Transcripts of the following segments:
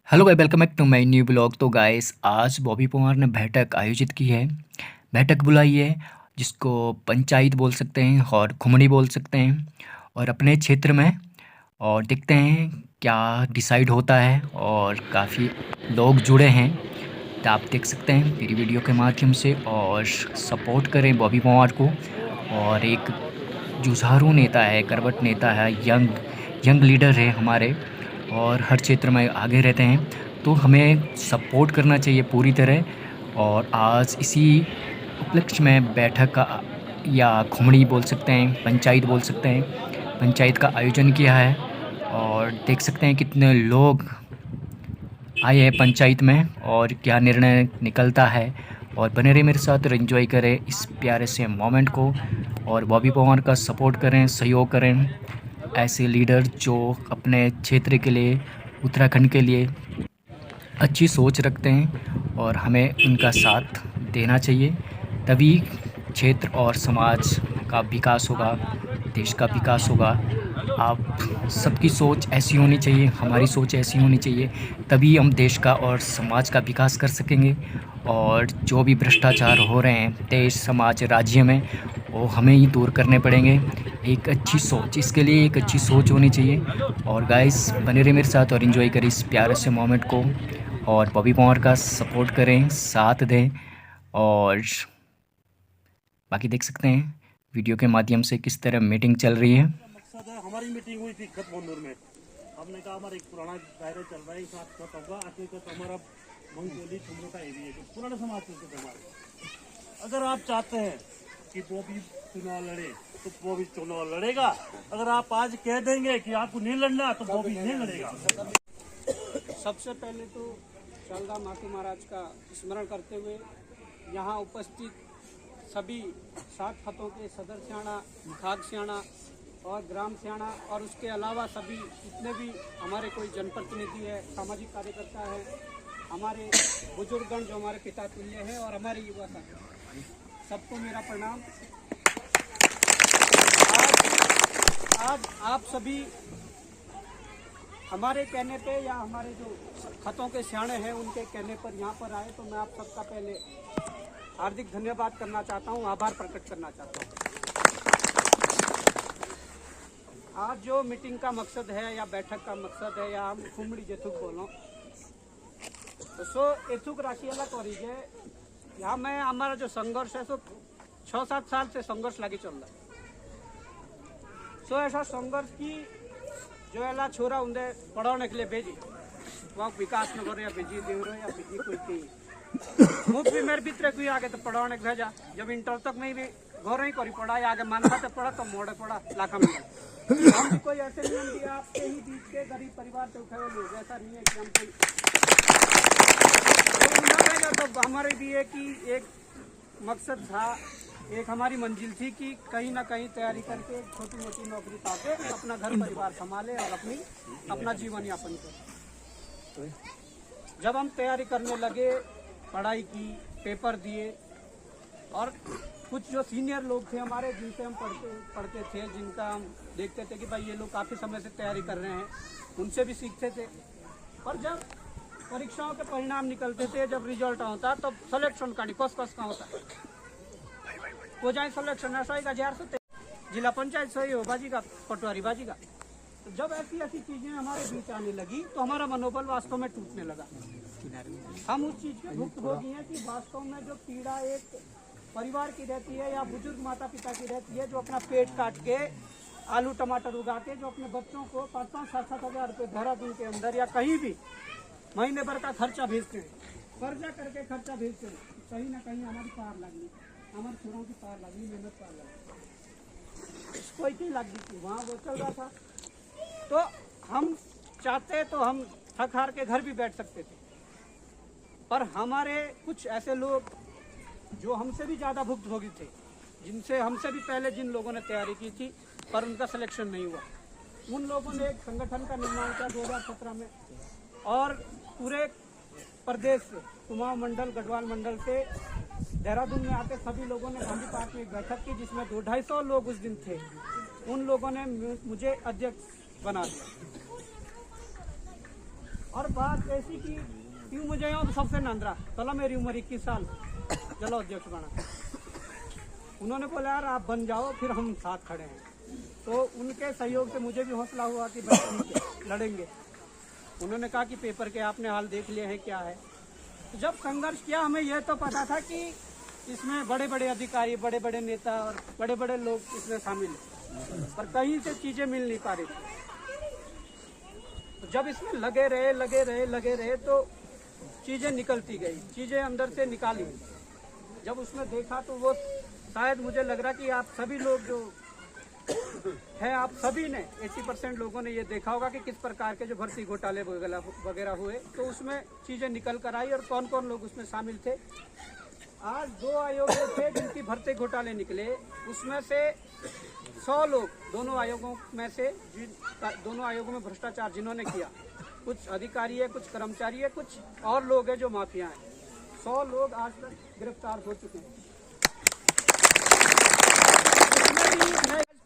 Hello भाई, welcome back to my new blog. तो guys, आज बॉबी पवार ने बैठक आयोजित की है। बैठक बुलाई है जिसको पंचायत बोल सकते हैं और घुमड़ी बोल सकते हैं, और अपने क्षेत्र में। और देखते हैं क्या डिसाइड होता है, और काफ़ी लोग जुड़े हैं। तो आप देख सकते हैं मेरी वीडियो के माध्यम से, और सपोर्ट करें बॉबी पवार को। और एक जुझारू नेता है, करवट नेता है, यंग यंग लीडर है हमारे, और हर क्षेत्र में आगे रहते हैं। तो हमें सपोर्ट करना चाहिए पूरी तरह। और आज इसी उपलक्ष्य में बैठक का, या घुमड़ी बोल सकते हैं, पंचायत बोल सकते हैं, पंचायत का आयोजन किया है। और देख सकते हैं कितने लोग आए हैं पंचायत में, और क्या निर्णय निकलता है। और बने रहे मेरे साथ और एंजॉय करें इस प्यारे से मोमेंट को, और बॉबी पवार का सपोर्ट करें, सहयोग करें। ऐसे लीडर जो अपने क्षेत्र के लिए, उत्तराखंड के लिए अच्छी सोच रखते हैं, और हमें उनका साथ देना चाहिए। तभी क्षेत्र और समाज का विकास होगा, देश का विकास होगा। आप सबकी सोच ऐसी होनी चाहिए, हमारी सोच ऐसी होनी चाहिए, तभी हम देश का और समाज का विकास कर सकेंगे। और जो भी भ्रष्टाचार हो रहे हैं देश, समाज, राज्य में, वो हमें ही दूर करने पड़ेंगे। एक अच्छी सोच, इसके लिए एक अच्छी सोच होनी चाहिए। और गाइस, बने रहे मेरे साथ और एंजॉय करें इस प्यारे से मोमेंट को, और बॉबी पवार का सपोर्ट करें, साथ दें। और बाकी देख सकते हैं वीडियो के माध्यम से किस तरह मीटिंग चल रही है। मकसद है। हमारी मीटिंग हुई थी गठबंधन में। हमने कहा हमारा एक पुराना दायरा चल रहा है, इस साथ खत होगा हकीकत हमारा मंगोली चुमरो का एरिया जो पुराने समाज से हमारे। अगर आप चाहते हैं कि वो भी चुनाव लड़े तो वो भी चुनाव लड़ेगा। अगर आप आज कह देंगे कि आपको नहीं लड़ना तो वो भी नहीं लड़ेगा। सबसे पहले तो शारदा माता महाराज का स्मरण करते हुए यहाँ उपस्थित सभी 7 खतों के सदर स्याणा, खाग स्याणा और ग्राम स्याणा, और उसके अलावा सभी जितने भी हमारे कोई जनप्रतिनिधि है, सामाजिक कार्यकर्ता है, हमारे बुजुर्गगण जो हमारे पिता तुल्य है, और हमारे युवा साथी, सबको मेरा प्रणाम। आज आप सभी हमारे कहने पे, या हमारे जो खतों के स्याणे हैं उनके कहने पर यहाँ पर आए, तो मैं आप सबका पहले हार्दिक धन्यवाद करना चाहता हूँ, आभार प्रकट करना चाहता हूँ। आज जो मीटिंग का मकसद है या बैठक का मकसद है, या हम घुमड़ी जेथुक बोलो तो सो एथुक राशि अलग करीजे। यहाँ में हमारा जो संघर्ष है सो 6-7 साल से संघर्ष लगी चल रहा है। सो ऐसा संघर्ष की जो एला छोरा उन्हें पढ़ाने के लिए भेजी, वहाँ विकास नगर या भेजी देवरो या भेजी कोई थी मुझ भी मेरे भीतर कोई आगे तो पढ़ाने भेजा। जब इंटर तक में भी घर ही करी पढ़ा, आगे मानता तो पढ़ा तो मोड़े पढ़ा लाखा में। हम भी कोई ऐसे नहीं दिए आपके ही बीच के गरीब परिवार से उठे हुए लोग, ऐसा नहीं है कि हम कोई तो हमारे भी एक मकसद था, एक हमारी मंजिल थी कि कहीं ना कहीं तैयारी करके छोटी मोटी नौकरी पाके अपना घर परिवार संभाले और अपना जीवन यापन करे। जब हम तैयारी करने लगे, पढ़ाई की, पेपर दिए, और कुछ जो सीनियर लोग थे हमारे जिनसे हम पढ़ते थे, जिनका हम देखते थे कि भाई ये लोग काफ़ी समय से तैयारी कर रहे हैं, उनसे भी सीखते थे। और जब परीक्षाओं के परिणाम निकलते थे, जब रिजल्ट होता तब सिलेक्शन का कस का होता हो जाए सिलेक्शन ऐसा ही जार से जिला पंचायत सही हो बाजी का, पटवारी बाजी का। तो जब ऐसी चीजें हमारे बीच आने लगी तो हमारा मनोबल वास्तव में टूटने लगा। हम उस चीज के भुक्तभोगी हैं कि वास्तव में जो पीड़ा एक परिवार की रहती है या बुजुर्ग माता पिता की रहती है, जो अपना पेट काट के आलू टमाटर उगा के जो अपने बच्चों को 5-7 हज़ार रुपये देहरादून के अंदर या कहीं भी महीने भर का खर्चा भेजते हैं, कर्जा करके खर्चा भेजते हैं, कहीं ना कहीं हमारी पार लगनी, हमारे छोरों की पार लगनी, मेहनत पार लगनी, कोई की लग गई थी, वहाँ वो चल रहा था। तो हम चाहते तो हम थक हार के घर भी बैठ सकते थे, पर हमारे कुछ ऐसे लोग जो हमसे भी ज़्यादा भुक्तभोगी थे, जिनसे हमसे भी पहले जिन लोगों ने तैयारी की थी पर उनका सिलेक्शन नहीं हुआ, उन लोगों ने एक संगठन का निर्माण किया 2017 में, और पूरे प्रदेश से, कुमाऊं मंडल, गढ़वाल मंडल से देहरादून में आके सभी लोगों ने गांधी पार्क में एक बैठक की, जिसमें 200-250 लोग उस दिन थे। उन लोगों ने मुझे अध्यक्ष बना दिया, और बात ऐसी की क्यों मुझे यहाँ सबसे नंदरा चलो मेरी उम्र 21 साल चलो अध्यक्ष बना। उन्होंने बोला यार आप बन जाओ फिर हम साथ खड़े हैं। तो उनके सहयोग से मुझे भी हौसला हुआ कि भाई ठीक है लड़ेंगे। उन्होंने कहा कि पेपर के आपने हाल देख लिए हैं क्या है। तो जब संघर्ष किया हमें यह तो पता था कि इसमें बड़े बड़े अधिकारी बड़े बड़े नेता और बड़े बड़े लोग इसमें शामिल हैं, पर कहीं से चीजें मिल नहीं पा रही थी। तो जब इसमें लगे रहे तो चीजें निकलती गई, चीजें अंदर से निकाली। जब उसमें देखा तो वो शायद मुझे लग रहा कि आप सभी लोग जो है आप सभी ने 80% लोगों ने ये देखा होगा कि किस प्रकार के जो भर्ती घोटाले वगैरह हुए। तो उसमें चीजें निकल कर आई और कौन कौन लोग उसमें शामिल थे। आज 2 आयोग थे जिनकी भर्ती घोटाले निकले, उसमें से 100 लोग दोनों आयोगों में से दोनों आयोगों में भ्रष्टाचार जिन्होंने किया, कुछ अधिकारी है, कुछ कर्मचारी है, कुछ और लोग हैं जो माफिया हैं। 100 लोग आज तक गिरफ्तार हो चुके हैं।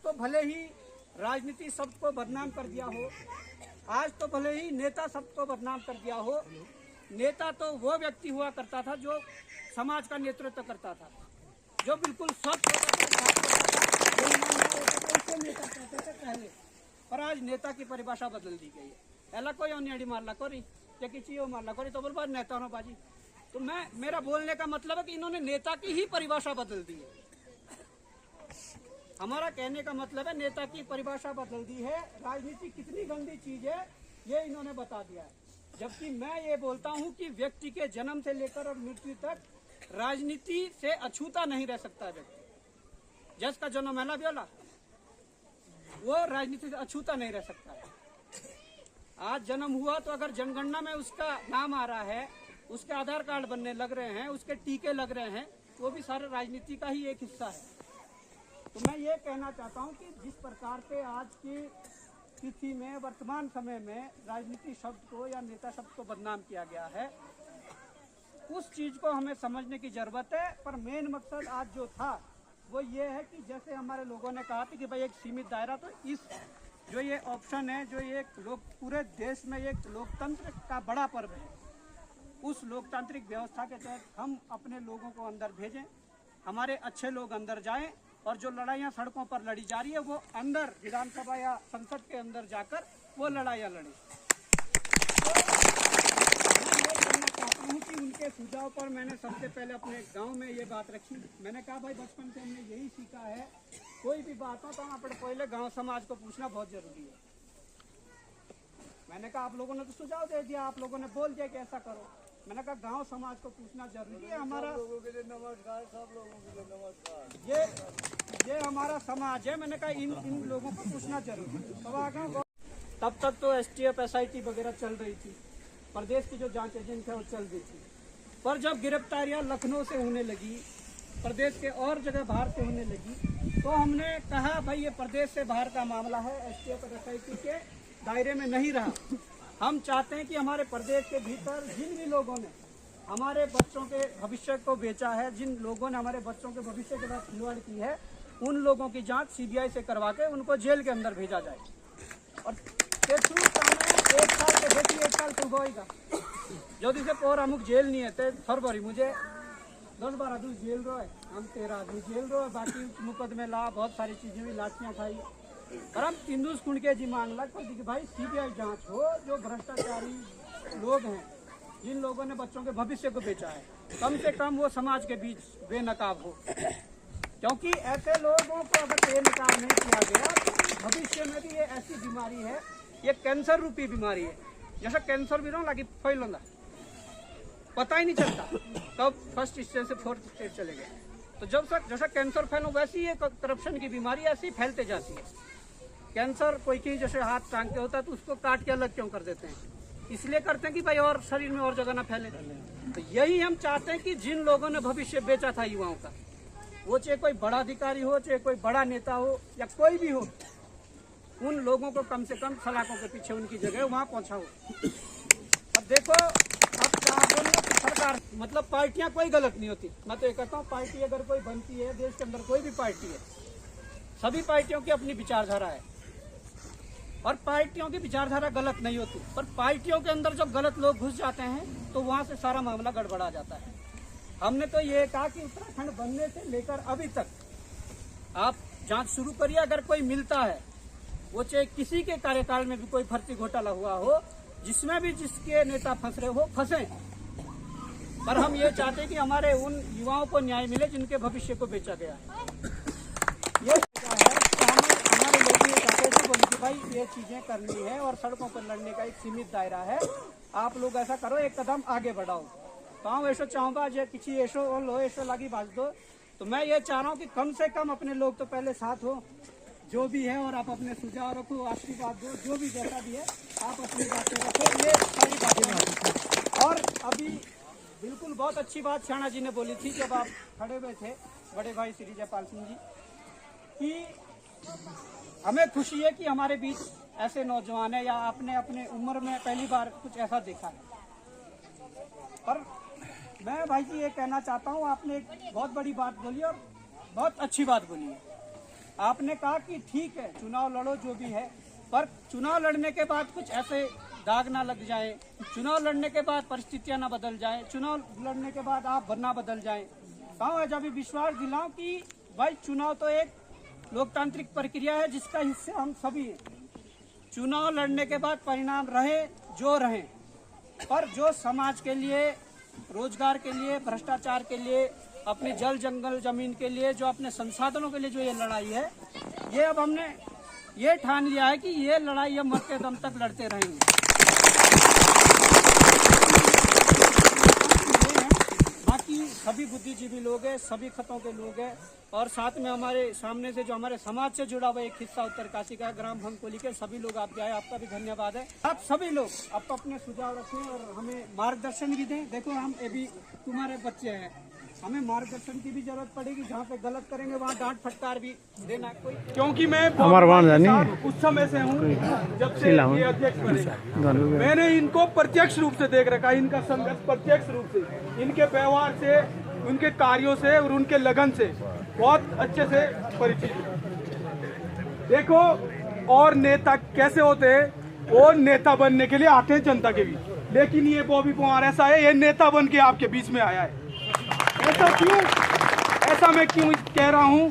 तो भले ही राजनीति सबको बदनाम कर दिया हो, आज तो भले ही नेता सबको बदनाम कर दिया हो, नेता तो वो व्यक्ति हुआ करता था जो समाज का नेतृत्व करता था, जो बिल्कुल स्वच्छ नेता कहते थे पहले। पर आज नेता की परिभाषा बदल दी गई है। एला कोई अनियाड़ी मारला कोरी या किसी मारला कोरी तो बोल नेता ना बाजी। तो मेरा बोलने का मतलब है कि इन्होंने नेता की ही परिभाषा बदल दी है। हमारा कहने का मतलब है नेता की परिभाषा बदल दी है। राजनीति कितनी गंदी चीज है ये इन्होंने बता दिया है। जबकि मैं ये बोलता हूँ कि व्यक्ति के जन्म से लेकर और मृत्यु तक राजनीति से अछूता नहीं रह सकता व्यक्ति। जिसका जन्म है ना ब्योला वो राजनीति से अछूता नहीं रह सकता है। आज जन्म हुआ तो अगर जनगणना में उसका नाम आ रहा है, उसके आधार कार्ड बनने लग रहे हैं, उसके टीके लग रहे हैं, वो भी सारे राजनीति का ही एक हिस्सा है। तो मैं ये कहना चाहता हूँ कि जिस प्रकार से आज की स्थिति में वर्तमान समय में राजनीति शब्द को या नेता शब्द को बदनाम किया गया है, उस चीज को हमें समझने की जरूरत है। पर मेन मकसद आज जो था वो ये है कि जैसे हमारे लोगों ने कहा था कि भाई एक सीमित दायरा, तो इस जो ये ऑप्शन है, जो ये लोग पूरे देश में एक लोकतंत्र का बड़ा पर्व है, उस लोकतांत्रिक व्यवस्था के तहत हम अपने लोगों को अंदर भेजें, हमारे अच्छे लोग अंदर जाएं और जो लड़ाइयाँ सड़कों पर लड़ी जा रही है वो अंदर विधानसभा या संसद के अंदर जाकर वो लड़ाइयाँ लड़ें। तो मैं ये कहना चाहता हूँ कि उनके सुझाव पर मैंने सबसे पहले अपने गांव में ये बात रखी। मैंने कहा भाई बचपन से हमने यही सीखा है, कोई भी बात हो तो हम अपने पहले गाँव समाज को पूछना बहुत जरूरी है। मैंने कहा आप लोगों ने तो सुझाव दे दिया, आप लोगों ने बोल दिया कि ऐसा करो। मैंने कहा गांव समाज को पूछना जरूरी है। हमारा लोगों के लिए नमस्कार, सब लोगों के लिए नमस्कार। ये हमारा समाज है। मैंने कहा इन लोगों को पूछना जरूरी है। तब तक तो STF SIT वगैरह चल रही थी, प्रदेश की जो जांच एजेंसी है वो चल रही थी। पर जब गिरफ्तारियां लखनऊ से होने लगी, प्रदेश के और जगह बाहर से होने लगी, तो हमने कहा भाई ये प्रदेश से बाहर का मामला है, STF SIT के दायरे में नहीं रहा। हम चाहते हैं कि हमारे प्रदेश के भीतर जिन भी लोगों ने हमारे बच्चों के भविष्य को बेचा है, जिन लोगों ने हमारे बच्चों के भविष्य के साथ खिलवाड़ की है, उन लोगों की जांच CBI से करवा के उनको जेल के अंदर भेजा जाए। और 1 साल के बेटी 1 साल तो होगा जो दिसे पोर अमुक जेल नहीं है फरवरी मुझे 10-12 दिन जेल रो है, हम 13 आदमी जेल रो है, बाकी मुकदमे ला बहुत सारी चीजें भी लाठियाँ खाई। और हम इंदुस कुंड के जी मांगला कि भाई CBI जांच हो, जो भ्रष्टाचारी लोग हैं, जिन लोगों ने बच्चों के भविष्य को बेचा है, कम से कम वो समाज के बीच बेनकाब हो। क्योंकि ऐसे लोगों को अगर बेनकाब नहीं किया गया तो भविष्य में भी ये ऐसी बीमारी है, ये कैंसर रूपी बीमारी है। जैसा कैंसर भी लगी फैलना पता ही नहीं चलता कब फर्स्ट स्टेज से 4th स्टेज चले गए। तो जैसा कैंसर फैलो वैसी ये करप्शन की बीमारी ऐसी फैलते जाती है। कैंसर कोई की जैसे हाथ टांग के होता है तो उसको काट के अलग क्यों कर देते हैं? इसलिए करते हैं कि भाई और शरीर में और जगह ना फैले। तो यही हम चाहते हैं कि जिन लोगों ने भविष्य बेचा था युवाओं का, वो चाहे कोई बड़ा अधिकारी हो, चाहे कोई बड़ा नेता हो या कोई भी हो, उन लोगों को कम से कम सलाखों के पीछे उनकी जगह वहाँ पहुँचाओ। अब देखो अब सरकार मतलब पार्टियां कोई गलत नहीं होती। मैं तो ये कहता हूँ पार्टी अगर कोई बनती है, देश के अंदर कोई भी पार्टी है, सभी पार्टियों की अपनी विचारधारा है। और पार्टियों की विचारधारा गलत नहीं होती, पर पार्टियों के अंदर जब गलत लोग घुस जाते हैं तो वहां से सारा मामला गड़बड़ा जाता है। हमने तो ये कहा कि उत्तराखंड बनने से लेकर अभी तक आप जांच शुरू करिए, अगर कोई मिलता है, वो चाहे किसी के कार्यकाल में भी कोई फर्जी घोटाला हुआ हो, जिसमें भी जिसके नेता फंस रहे हो फंसे, पर हम ये चाहते हैं कि हमारे उन युवाओं को न्याय मिले जिनके भविष्य को बेचा गया है। ये है कि हमारे लोग ये चाहते थे बोले कि भाई ये चीजें करनी है और सड़कों पर लड़ने का एक सीमित दायरा है, आप लोग ऐसा करो, एक कदम आगे बढ़ाओ। तो हम ऐसा चाहूंगा जो किसी ऐसो और लो ऐसो लगी बाज दो, तो मैं ये चाह रहा हूँ कि कम से कम अपने लोग तो पहले साथ हो जो भी है, और आप अपने सुझाव रखो, आशीर्वाद दो, जो भी जैसा भी है आप अपनी बातें रखो, ये सारी बातें। और अभी बिल्कुल बहुत अच्छी बात शाणा जी ने बोली थी जब आप खड़े हुए थे, बड़े भाई श्री जयपाल सिंह जी, कि हमें खुशी है कि हमारे बीच ऐसे नौजवान है या आपने अपने उम्र में पहली बार कुछ ऐसा देखा है। पर मैं भाई जी ये कहना चाहता हूँ, आपने एक बहुत बड़ी बात बोली और बहुत अच्छी बात बोली है। आपने कहा कि ठीक है चुनाव लड़ो जो भी है, पर चुनाव लड़ने के बाद कुछ ऐसे दाग ना लग जाए, चुनाव लड़ने के बाद परिस्थितियां ना बदल जाए, चुनाव लड़ने के बाद आप ना बदल जाए। कहा जब भी विश्वास दिलाऊं कि भाई चुनाव तो एक लोकतांत्रिक प्रक्रिया है जिसका हिस्सा हम सभी हैं। चुनाव लड़ने के बाद परिणाम रहे जो रहे, पर जो समाज के लिए, रोजगार के लिए, भ्रष्टाचार के लिए, अपने जल जंगल जमीन के लिए, जो अपने संसाधनों के लिए जो ये लड़ाई है, ये अब हमने ये ठान लिया है कि ये लड़ाई हम मरते दम तक लड़ते रहेंगे। बाकी सभी बुद्धिजीवी लोग हैं, सभी खतों के लोग हैं, और साथ में हमारे सामने से जो हमारे समाज से जुड़ा हुआ एक हिस्सा उत्तरकाशी का ग्राम भंगकोली के सभी लोग आप जाए, आपका भी धन्यवाद है। आप सभी लोग आप अपने सुझाव रखें और हमें मार्गदर्शन भी दें। देखो हम अभी तुम्हारे बच्चे हैं, हमें मार्गदर्शन की भी जरूरत पड़ेगी, जहाँ पे गलत करेंगे वहाँ डांट फटकार भी देना कोई, क्योंकि मैं उस समय से हूँ जब से ये अध्यक्ष बने, मैंने इनको प्रत्यक्ष रूप से देख रखा है, इनका संघर्ष प्रत्यक्ष रूप से, इनके व्यवहार से, उनके कार्यों से और उनके लगन से बहुत अच्छे से परिचित। देखो और नेता कैसे होते हैं, और नेता बनने के लिए आते हैं जनता के बीच, लेकिन ये बॉबी पवार ऐसा है, ये नेता बन के आपके बीच में आया है। ऐसा क्यों? ऐसा मैं क्यों कह रहा हूं?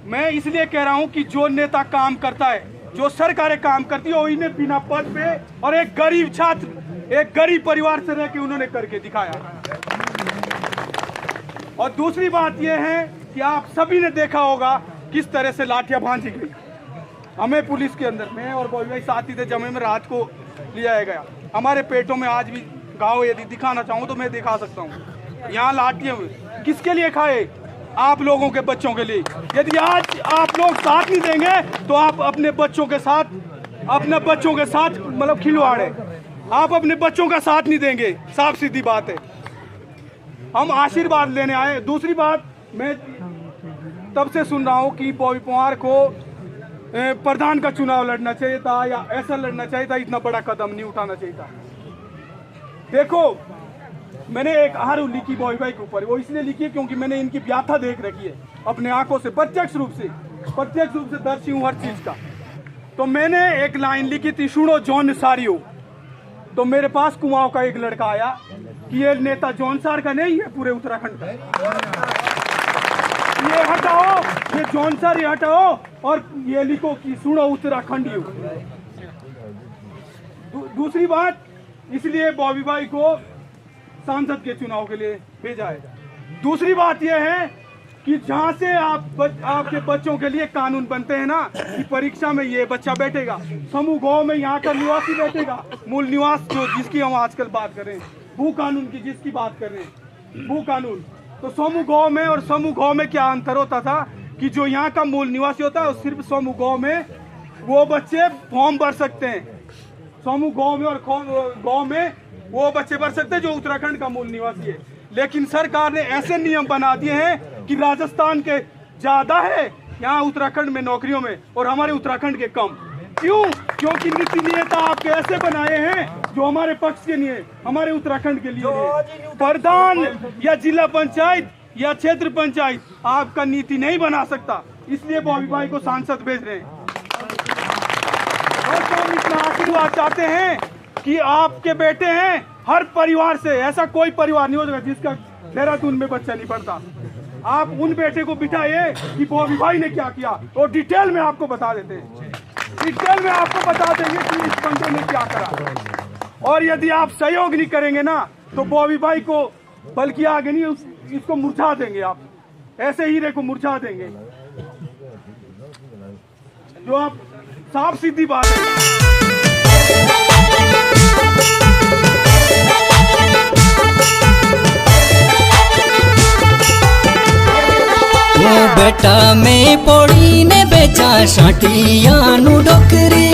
मैं इसलिए कह रहा हूं कि जो नेता काम करता है, जो सरकारें काम करती है, वो इन्हें बिना पद पे और एक गरीब छात्र, एक गरीब परिवार से रह के उन्होंने करके दिखाया। और दूसरी बात यह है कि आप सभी ने देखा होगा किस तरह से लाठियां भांजी गई। हमें पुलिस के अंदर में और भाई साथी थे जमे में रात को लिया गया। हमारे पेटों में आज भी घाव, यदि दिखाना चाहूँ तो मैं दिखा सकता हूँ। यहाँ लाठियां किसके लिए खाए? आप लोगों के बच्चों के लिए। यदि आज आप लोग साथ नहीं देंगे तो आप अपने बच्चों के साथ मतलब खिलवाड़ है, आप अपने बच्चों का साथ नहीं देंगे, साफ सीधी बात है। हम आशीर्वाद लेने आए। दूसरी बात, मैं तब से सुन रहा हूँ कि बॉबी पवार को प्रधान का चुनाव लड़ना चाहिए था या ऐसा लड़ना चाहिए था, इतना बड़ा कदम नहीं उठाना चाहिए था। देखो मैंने एक आहार लिखी बॉबी भाई के ऊपर, वो इसलिए लिखी है क्योंकि मैंने इनकी व्याथा देख रखी है अपने आंखों से, प्रत्यक्ष रूप से दर्शी हूँ हर चीज का। तो मैंने एक लाइन लिखी थी, सुनो जॉन सारियो। तो मेरे पास कुमाऊं का एक लड़का आया कि ये नेता जॉन सार का नहीं है, पूरे उत्तराखंड का, ये हटाओ, ये जॉन सार ये हटाओ और ये लिखो कि सुनो उत्तराखंडियों। दूसरी बात, इसलिए बॉबी भाई को सांसद के चुनाव के लिए भेजा है। दूसरी बात यह है कि जहां से आपके बच्चों के लिए कानून बनते हैं ना, कि परीक्षा में ये बच्चा बैठेगा, समूह गांव में यहाँ का निवासी बैठेगा, मूल निवास जो जिसकी हम आजकल बात कर रहे हैं, भू कानून की जिसकी बात कर रहे हैं, भू कानून। तो समूह गांव में और समूह गांव में क्या अंतर होता था कि जो यहाँ का मूल निवासी होता है सिर्फ समूह गांव में वो बच्चे फॉर्म भर सकते हैं, समूह गांव में और गांव में वो बच्चे भर सकते हैं जो उत्तराखंड का मूल निवासी है। लेकिन सरकार ने ऐसे नियम बना दिए हैं कि राजस्थान के ज्यादा है यहाँ उत्तराखंड में नौकरियों में और हमारे उत्तराखंड के कम। क्यों? क्योंकि नीति नेता आपके ऐसे बनाए हैं जो हमारे पक्ष के लिए, हमारे उत्तराखंड के लिए। प्रधान या जिला पंचायत या क्षेत्र पंचायत आपका नीति नहीं बना सकता, इसलिए बॉबी भाई को सांसद भेज रहे हैं। दुआ चाहते हैं कि आपके बेटे हैं, हर परिवार से ऐसा कोई परिवार नहीं हो सकता जिसका देहरादून में बच्चा नहीं पढ़ता। आप उन बेटे को बिठाइए कि बॉबी भाई ने क्या किया, और डिटेल में आपको बता देते हैं, डिटेल में आपको बता देंगे कि इस बंदे ने क्या करा। और यदि आप सहयोग नहीं करेंगे ना तो बॉबी भाई को बल्कि आगे नहीं, इसको मुरझा देंगे, आप ऐसे हीरे को मुरझा देंगे, जो आप साफ सीधी बात है। वो बेटा में पड़ी ने बेचा शाटियानु डोकरी,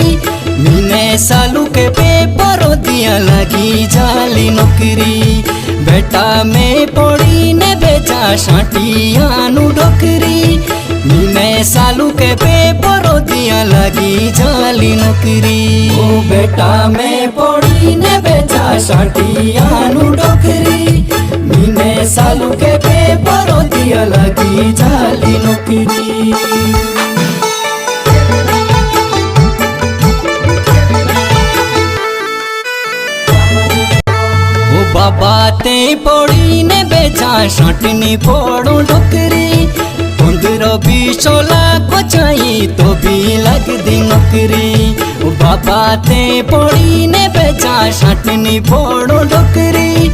मीने सालू के पेपर दिया लगी जाली नौकरी। बेटा में पड़ी ने बेचा शाटियानु डोकरी, मीने सालू के पेपर दिया लगी जाली नौकरी। वो बेटा में पड़ी ने बेचा शाटियानु डोकरी, मीने सालू के पेपर दिया लगी जाली नौकरी। वो बाबा ते पड़ी ने बेचा शाटनी पोड़ो डोकरी, 15-20 लाख चाहिए तो भी लग दी नौकरी। वो बाबा ते पड़ी ने बेचा शाटनी पोड़ो डोकरी,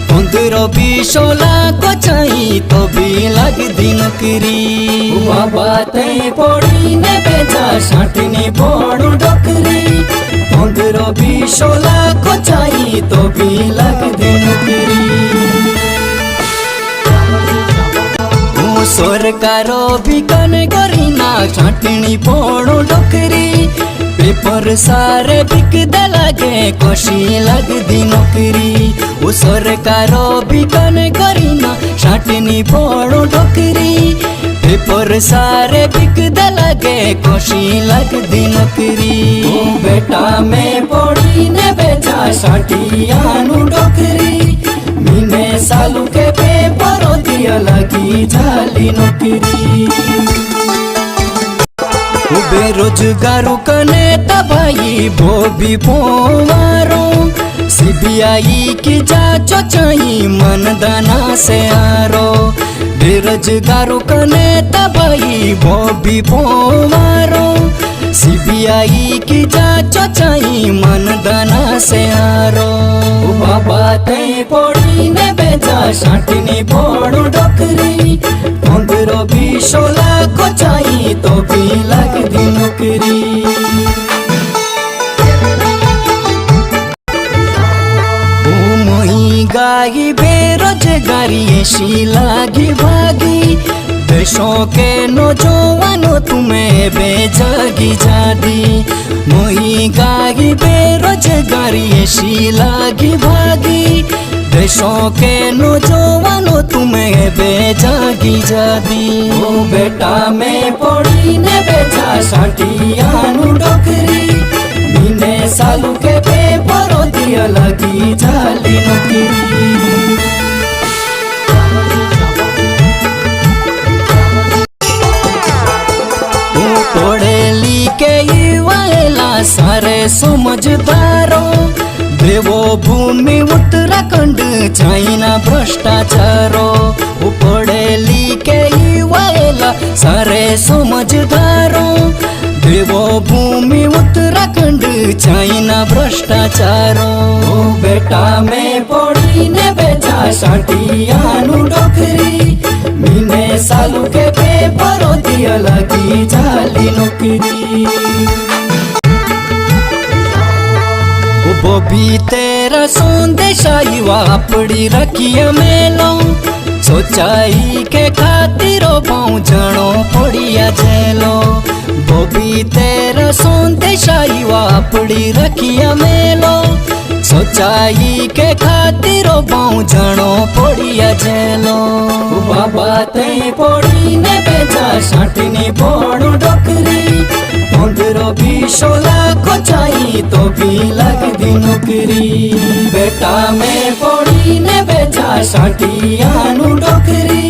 15-20 लाख चाहिए तो भी लग दी नौकरी। बाबा ते पड़ी ने बेचा शाटनी पोड़ो डोकरी, 15-20 लाख चाहिए तो भी लग दी नौकरी। सरकारो भी कन करीना छाटनी पोड़ो डोकरी, पेपर सारे बिकद लगे कोशी लग दी नौकरी। वो सरकारो भी कन करीना छाटनी पोड़ो डोकरी, पेपर सारे बिकद लगे कोशी लग दी नौकरी। वो बेटा में पड़ी ने बेचा शाटियानु डोकरी, मीने सालू के पेपर दिया लगी जाली नौकरी। बेरोजगारों कने तबाही वो भी पोवारो, सीबीआई की जांच चाहिए मन दाना से आरो। बेरोजगारों कने तबाही वो भी पोवारो, सीबीआई की जांच चाहिए मन दाना से आरो। बाबा ते पड़ी ने बेचा शाटनी पोड़ो डोकरी, 15-20 लाख चाहिए तो भी लग दी नौकरी। महंगाई बेरोजगारी ऐसी लागी भागी, देशों के नौजवानों तुम्हें बेजागी जादी। महंगाई बेरोजगारी ऐसी लागी भागी, देशों के नौजवानों तुम्हें बेजागी जादी। वो बेटा में पड़ी ने बेचा शाटियानु डोकरी, मीने सालू के पेपर दिया लगी जाली नौकरी। पढ़े लिखे युवा सारे समझदारों, देवो भूमि उत्तराखंड चाइना भ्रष्टाचारो। पढ़े लिखे युवा सारे समझदारों, देवो भूमि उत्तराखंड चाइना भ्रष्टाचारो। बेटा में पड़ी ने बेचा शाटियानु डोकरी, मीने सालू के पेपर दिया लगी जाली नौकरी। बॉबी तेरा संदेशा युवा पड़ी रखिया मेलो, सोचाई के खातिर पहुँचनो पड़िया जेलो। बॉबी तेरा संदेशा युवा पड़ी रखिया मेलो, सोचाई के खातिर पहुँचनो पड़िया जेलो। बाबा ते पड़ी ने बेचा शाटनी पोड़ो डोकरी, 15-20 लाख चाहिए तो भी लग दी नौकरी। बेटा में पड़ी ने बेचा शाटियानु डोकरी,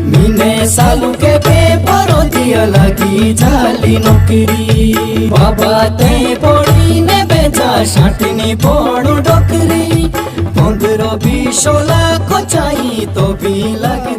मीने सालू के पेपर दिया लगी जाली नौकरी। बाबा ते पड़ी ने बेचा शाटनी पड़ो डोकरी। 15-20 लाख चाहिए तो भी लग